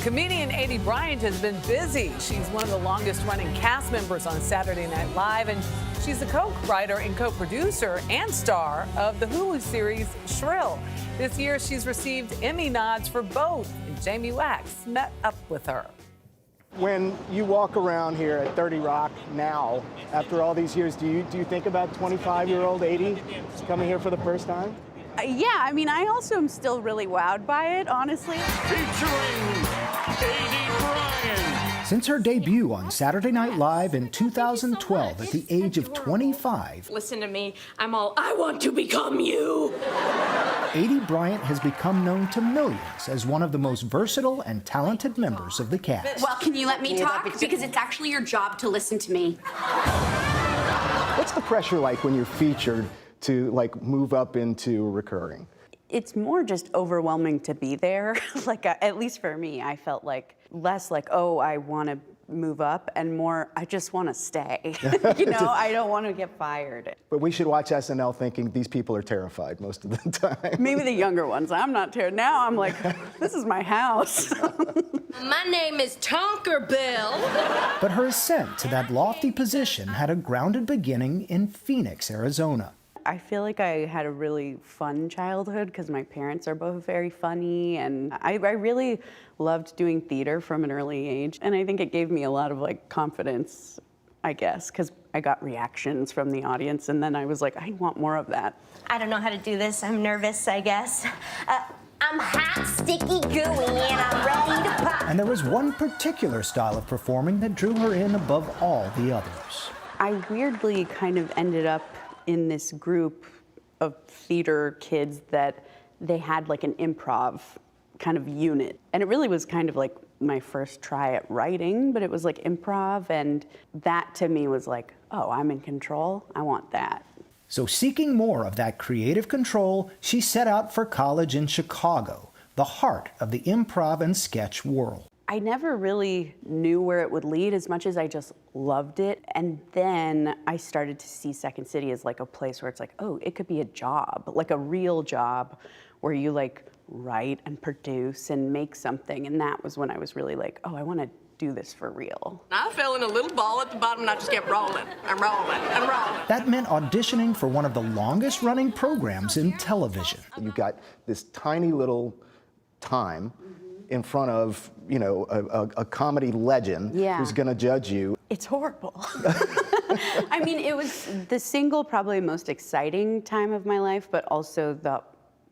Comedian Aidy Bryant has been busy. She's one of the longest running cast members on Saturday Night Live, and she's the co-writer and co-producer and star of the Hulu series Shrill. This year, she's received Emmy nods for both, and Jamie Wax met up with her. When you walk around here at 30 Rock now, after all these years, do you think about 25-year-old Aidy coming here for the first time? Yeah, I mean, I also am still really wowed by it, honestly. Featuring Aidy Bryant. Since her debut on Saturday Night Live in 2012 at the age of 25, listen to me, I want to become you. Aidy Bryant has become known to millions as one of the most versatile and talented members of the cast. Well, can you let me talk? Because it's actually your job to listen to me. What's the pressure like when you're featured to move up into recurring? It's more just overwhelming to be there. At least for me, I felt less oh, I want to move up, and more, I just want to stay. I don't want to get fired. But we should watch SNL thinking these people are terrified most of the time. Maybe the younger ones. I'm not terrified. Now I'm like, this is my house. My name is Tonker Bill. But her ascent to that lofty position had a grounded beginning in Phoenix, Arizona. I feel like I had a really fun childhood because my parents are both very funny, and I really loved doing theater from an early age. And I think it gave me a lot of confidence, I guess, because I got reactions from the audience, and then I was like, I want more of that. I don't know how to do this. I'm nervous, I guess. I'm hot, sticky, gooey, and I'm ready to pop. And there was one particular style of performing that drew her in above all the others. I weirdly kind of ended up in this group of theater kids that they had an improv kind of unit. And it really was kind of my first try at writing, but it was improv, and that to me was oh, I'm in control, I want that. So seeking more of that creative control, she set out for college in Chicago, the heart of the improv and sketch world. I never really knew where it would lead as much as I just loved it. And then I started to see Second City as a place where it's oh, it could be a job, a real job where you write and produce and make something. And that was when I was really oh, I want to do this for real. I fell in a little ball at the bottom and I just kept rolling and rolling and rolling. That meant auditioning for one of the longest running programs in television. You've got this tiny little time in front of, a comedy legend who's going to judge you. It's horrible. I mean, it was the single probably most exciting time of my life, but also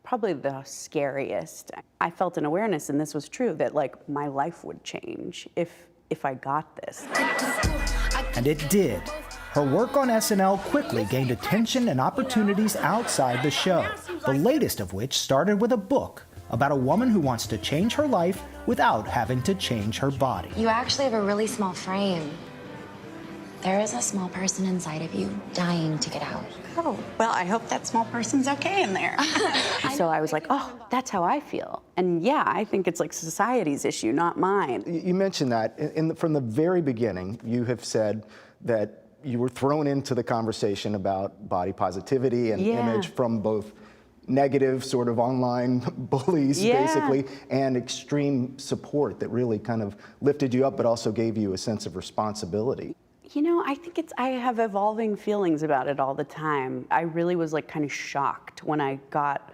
probably the scariest. I felt an awareness, and this was true, that my life would change if I got this. And it did. Her work on SNL quickly gained attention and opportunities outside the show, the latest of which started with a book about a woman who wants to change her life without having to change her body. You actually have a really small frame. There is a small person inside of you dying to get out. Oh, well, I hope that small person's okay in there. So I was oh, that's how I feel. And yeah, I think it's society's issue, not mine. You mentioned that. From the very beginning, you have said that you were thrown into the conversation about body positivity and image from both negative sort of online bullies, basically, and extreme support that really kind of lifted you up, but also gave you a sense of responsibility. I think I have evolving feelings about it all the time. I really was kind of shocked when I got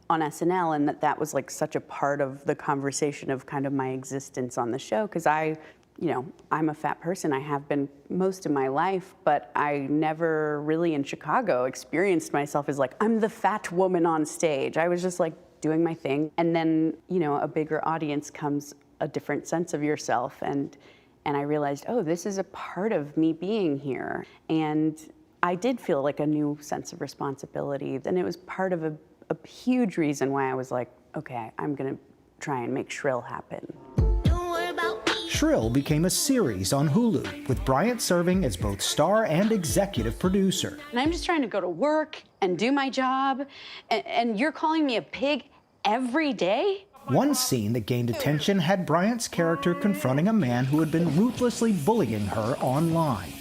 on SNL, and that was such a part of the conversation of kind of my existence on the show, because I'm a fat person. I have been most of my life, but I never really in Chicago experienced myself as I'm the fat woman on stage. I was just doing my thing. And then, a bigger audience comes a different sense of yourself. And I realized, oh, this is a part of me being here. And I did feel a new sense of responsibility. And it was part of a huge reason why I was okay, I'm gonna try and make Shrill happen. Shrill became a series on Hulu, with Bryant serving as both star and executive producer. And I'm just trying to go to work and do my job, and you're calling me a pig every day? One scene that gained attention had Bryant's character confronting a man who had been ruthlessly bullying her online.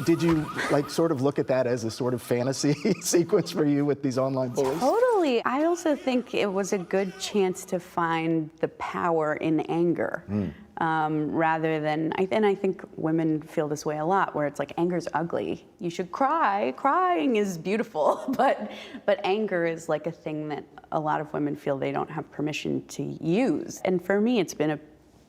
Did you sort of look at that as a sort of fantasy sequence for you with these online bullies? Totally. Totally. I also think it was a good chance to find the power in anger. Rather than, and I think women feel this way a lot, where it's like, anger's ugly. You should cry. Crying is beautiful, but anger is like a thing that a lot of women feel they don't have permission to use. And for me, it's been a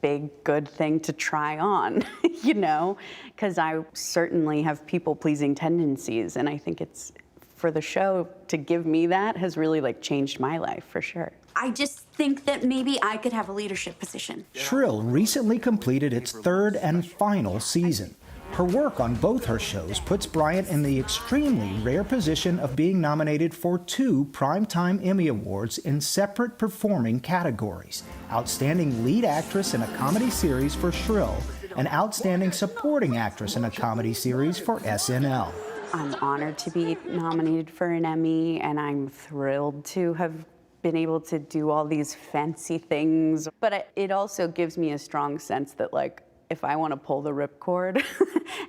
big, good thing to try on, you know, because I certainly have people-pleasing tendencies, and I think it's, for the show to give me that has really like changed my life for sure. I just think that maybe I could have a leadership position. Shrill recently completed its third and final season. Her work on both her shows puts Bryant in the extremely rare position of being nominated for 2 Primetime Emmy Awards in separate performing categories: Outstanding Lead Actress in a Comedy Series for Shrill and Outstanding Supporting Actress in a Comedy Series for SNL. I'm honored to be nominated for an Emmy, and I'm thrilled to have been able to do all these fancy things. But it also gives me a strong sense that, like, if I want to pull the ripcord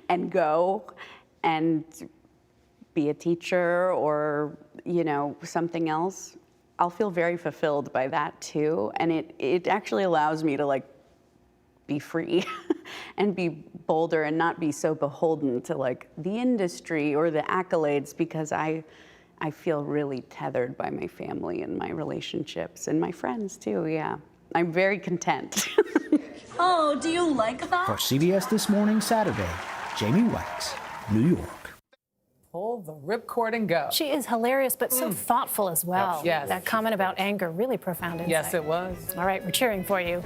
and go and be a teacher or, you know, something else, I'll feel very fulfilled by that too. And it actually allows me to, like, be free and be bolder and not be so beholden to, like, the industry or the accolades, because I feel really tethered by my family and my relationships and my friends too, yeah. I'm very content. Oh, do you like that? For CBS This Morning Saturday, Jamie Wax, New York. Pull the ripcord and go. She is hilarious, but so thoughtful as well. Yes. That comment about anger, really profound insight. Yes, it was. All right, we're cheering for you.